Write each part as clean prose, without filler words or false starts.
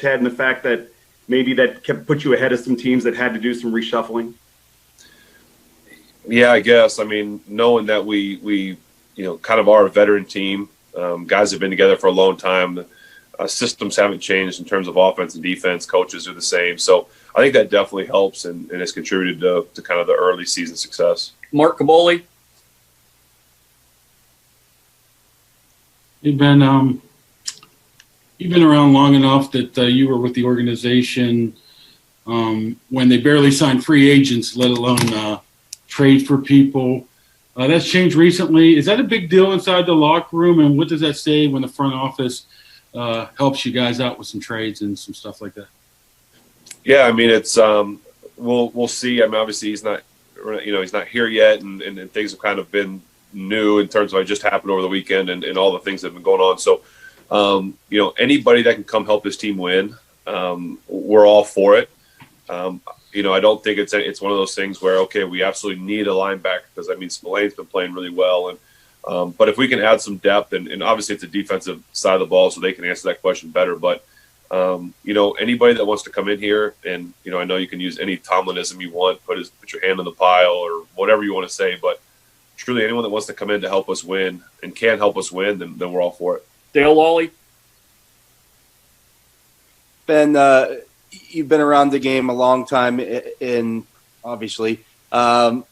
had, and the fact that maybe that put you ahead of some teams that had to do some reshuffling? Yeah, I guess. I mean, knowing that we kind of are a veteran team, guys have been together for a long time. Systems haven't changed in terms of offense and defense. Coaches are the same. So I think that definitely helps and has contributed to kind of the early season success. Mark Caboli. You've been around long enough that you were with the organization when they barely signed free agents, let alone trade for people. That's changed recently. Is that a big deal inside the locker room, and what does that say when the front office helps you guys out with some trades and some stuff like that? Yeah, I mean, it's we'll see. I mean, obviously he's not here yet, and things have kind of been new in terms of it just happened over the weekend and all the things that have been going on. So, anybody that can come help his team win, we're all for it. I don't think it's one of those things where, okay, we absolutely need a linebacker because, I mean, Spillane's been playing really well. But if we can add some depth, and obviously it's a defensive side of the ball, so they can answer that question better. But, anybody that wants to come in here, and, I know you can use any Tomlinism you want, put your hand in the pile or whatever you want to say. But truly, anyone that wants to come in to help us win and can help us win, then we're all for it. Dale Lawley. Ben, you've been around the game a long time, obviously. What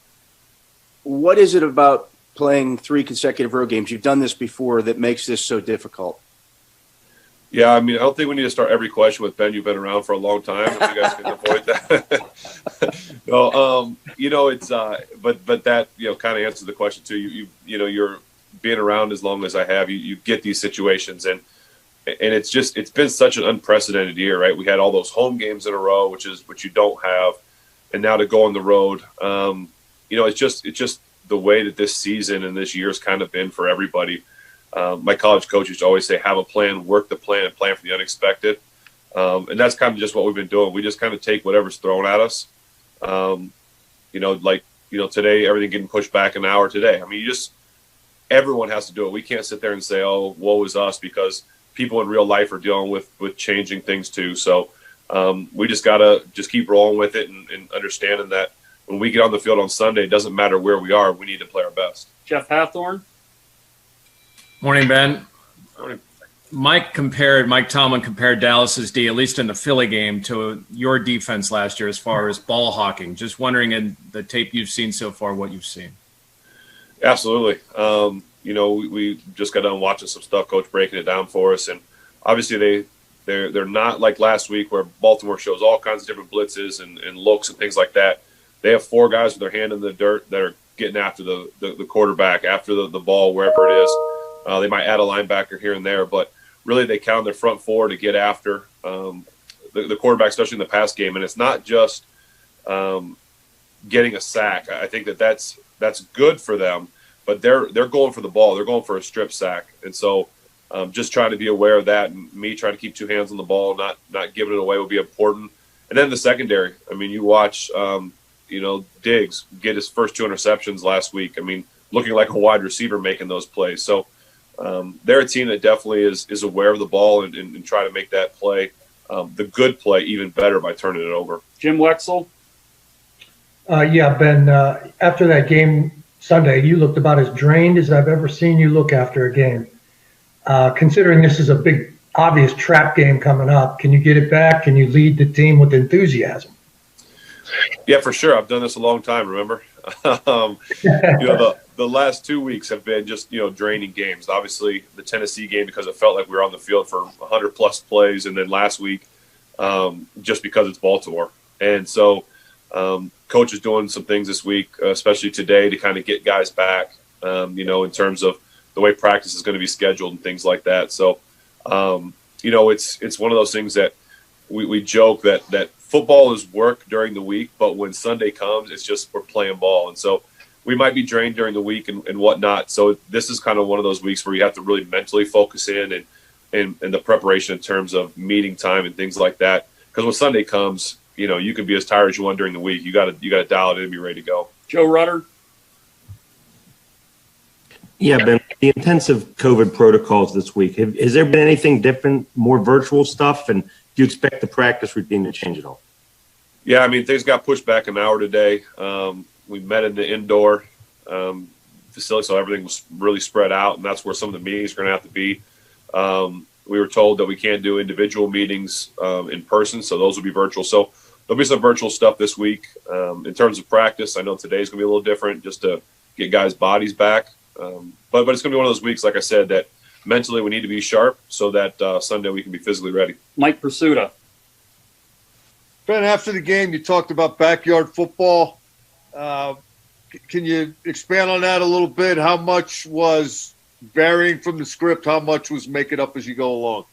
is it about playing 3 consecutive road games? You've done this before that makes this so difficult. Yeah, I mean, I don't think we need to start every question with Ben. You've been around for a long time. If you guys can avoid that. No, it's but that kind of answers the question too. You're being around as long as I have. You get these situations and it's been such an unprecedented year, right? We had all those home games in a row, which you don't have, and now to go on the road, it's just the way that this season and this year's kind of been for everybody. My college coach used to always say, have a plan, work the plan, and plan for the unexpected. And that's kind of just what we've been doing. We just kind of take whatever's thrown at us. Today, everything getting pushed back an hour today. I mean, everyone has to do it. We can't sit there and say, oh, woe is us, because people in real life are dealing with changing things too. So we just got to keep rolling with it and understanding that when we get on the field on Sunday, it doesn't matter where we are. We need to play our best. Jeff Hathorn. Morning, Ben. Morning. Mike Tomlin compared Dallas's D, at least in the Philly game, to your defense last year as far as ball hawking. Just wondering, in the tape you've seen so far, what you've seen. Absolutely. We just got done watching some stuff, Coach breaking it down for us, and obviously they're not like last week where Baltimore shows all kinds of different blitzes and looks and things like that. They have 4 guys with their hand in the dirt that are getting after the quarterback, after the ball, wherever it is. They might add a linebacker here and there, but really they count their front 4 to get after the quarterback, especially in the pass game. And it's not just getting a sack. I think that's good for them, but they're going for the ball. They're going for a strip sack. And so just trying to be aware of that, and me trying to keep 2 hands on the ball, not giving it away, will be important. And then the secondary. I mean, you watch, Diggs get his first 2 interceptions last week. I mean, looking like a wide receiver making those plays. So they're a team that definitely is aware of the ball and try to make that play, the good play, even better by turning it over. Jim Wexell. Ben, after that game Sunday, you looked about as drained as I've ever seen you look after a game. Considering this is a big, obvious trap game coming up, can you get it back? Can you lead the team with enthusiasm? Yeah, for sure. I've done this a long time, remember? The last 2 weeks have been just, draining games. Obviously, the Tennessee game, because it felt like we were on the field for 100-plus plays, and then last week, just because it's Baltimore. And so Coach is doing some things this week, especially today, to kind of get guys back, in terms of the way practice is going to be scheduled and things like that. So, it's one of those things that we joke that football is work during the week, but when Sunday comes, it's just we're playing ball. And so we might be drained during the week and whatnot. So this is kind of one of those weeks where you have to really mentally focus in and the preparation in terms of meeting time and things like that. Because when Sunday comes, you can be as tired as you want during the week. You got to dial it in and be ready to go. Joe Rutter. Yeah, Ben, the intensive COVID protocols this week, has there been anything different, more virtual stuff? And do you expect the practice routine to change at all? Yeah, I mean, things got pushed back an hour today. We met in the indoor facility, so everything was really spread out, and that's where some of the meetings are going to have to be. We were told that we can't do individual meetings in person, so those will be virtual. So there'll be some virtual stuff this week. In terms of practice, I know today's going to be a little different just to get guys' bodies back. But it's going to be one of those weeks, like I said, that mentally we need to be sharp so that Sunday we can be physically ready. Mike Pursuta. Ben, after the game, you talked about backyard football. Can you expand on that a little bit? How much was varying from the script? How much was make it up as you go along?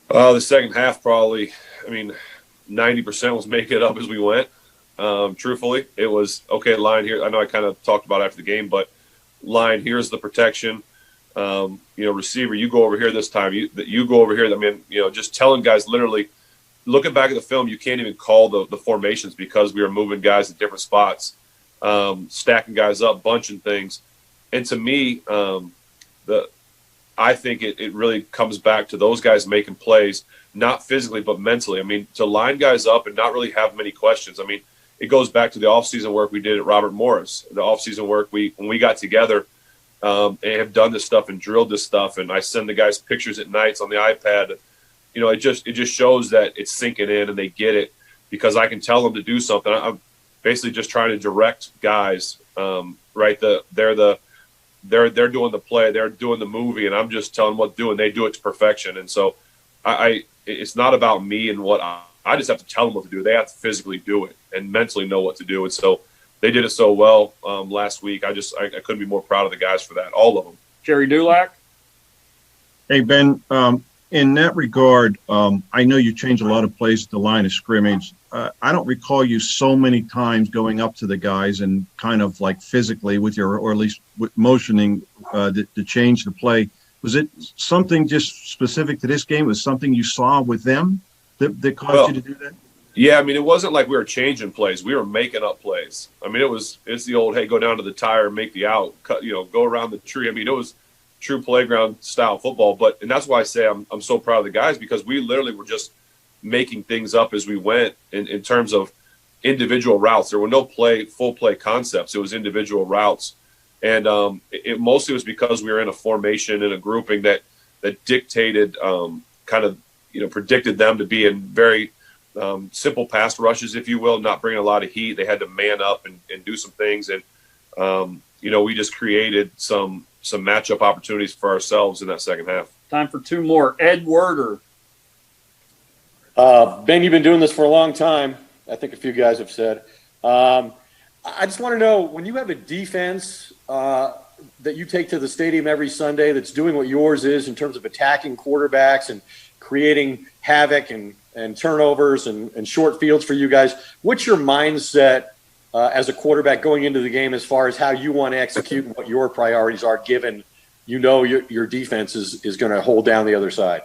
The second half probably, 90% was make it up as we went. Truthfully, it was, okay, line here. I know I kind of talked about it after the game, but line, here's the protection. Receiver, you go over here this time. You go over here. Just telling guys literally, looking back at the film, you can't even call the formations because we were moving guys at different spots, stacking guys up, bunching things. And to me, I think it really comes back to those guys making plays, not physically, but mentally. To line guys up and not really have many questions. It goes back to the offseason work we did at Robert Morris, the offseason work when we got together and have done this stuff and drilled this stuff. And I send the guys pictures at nights on the iPad. It just shows that it's sinking in and they get it because I can tell them to do something. I'm basically just trying to direct guys, right? They're doing the play, they're doing the movie, and I'm just telling them what to do, and they do it to perfection. And so it's not about me and what I just have to tell them what to do. They have to physically do it and mentally know what to do. And so they did it so well last week. I couldn't be more proud of the guys for that, all of them. Jerry Dulac. Hey, Ben, in that regard, I know you change a lot of plays at the line of scrimmage. I don't recall you so many times going up to the guys and kind of like physically with or at least with motioning to change the play. Was it something just specific to this game? Was something you saw with them that caused you to do that? Yeah, it wasn't like we were changing plays. We were making up plays. It's the old, hey, go down to the tire, make the out, cut, go around the tree. It was true playground style football. And that's why I say I'm so proud of the guys because we literally were just making things up as we went in terms of individual routes. There were no full play concepts. It was individual routes. And it mostly was because we were in a formation and a grouping that dictated predicted them to be in very simple pass rushes, if you will, not bringing a lot of heat. They had to man up and do some things. And, we just created some matchup opportunities for ourselves in that second half. Time for two more. Ed Werder. Ben, you've been doing this for a long time. I think a few guys have said. I just want to know, when you have a defense that you take to the stadium every Sunday that's doing what yours is in terms of attacking quarterbacks and creating havoc and turnovers and short fields for you guys, what's your mindset as a quarterback going into the game as far as how you want to execute and what your priorities are given your defense is going to hold down the other side?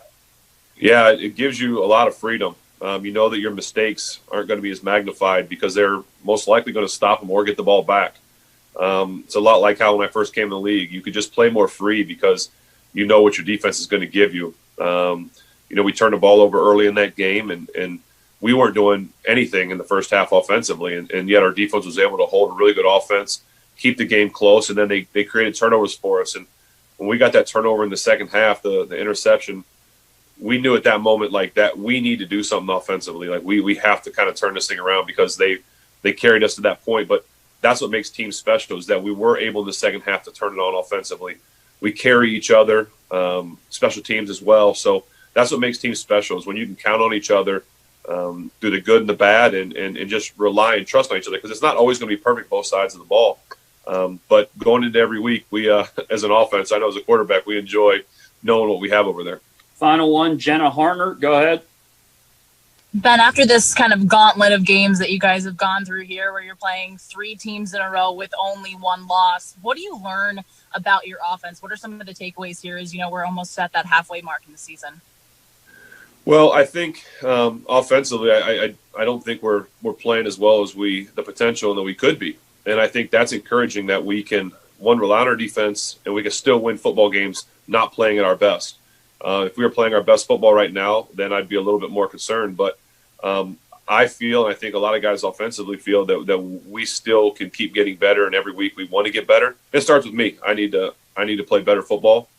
Yeah, it gives you a lot of freedom. You know that your mistakes aren't going to be as magnified because they're most likely going to stop them or get the ball back. It's a lot like how when I first came in the league, you could just play more free because you know what your defense is going to give you. We turned the ball over early in that game, and we weren't doing anything in the first half offensively, and yet our defense was able to hold a really good offense, keep the game close, and then they created turnovers for us. And when we got that turnover in the second half, the interception, we knew at that moment like that we need to do something offensively. Like we have to kind of turn this thing around because they carried us to that point. But that's what makes teams special is that we were able in the second half to turn it on offensively. We carry each other, special teams as well. So that's what makes teams special is when you can count on each other through the good and the bad and just rely and trust on each other because it's not always going to be perfect both sides of the ball. But going into every week, we as an offense, I know as a quarterback, we enjoy knowing what we have over there. Final one, Jenna Harner. Go ahead. Ben, after this kind of gauntlet of games that you guys have gone through here where you're playing 3 teams in a row with only 1 loss, what do you learn about your offense? What are some of the takeaways here as, we're almost at that halfway mark in the season? Well, I think offensively, I don't think we're playing as well as the potential that we could be. And I think that's encouraging that we can, one, rely on our defense and we can still win football games not playing at our best. If we were playing our best football right now, then I'd be a little bit more concerned. But I feel, and I think a lot of guys offensively feel that we still can keep getting better, and every week we want to get better. It starts with me. I need to play better football.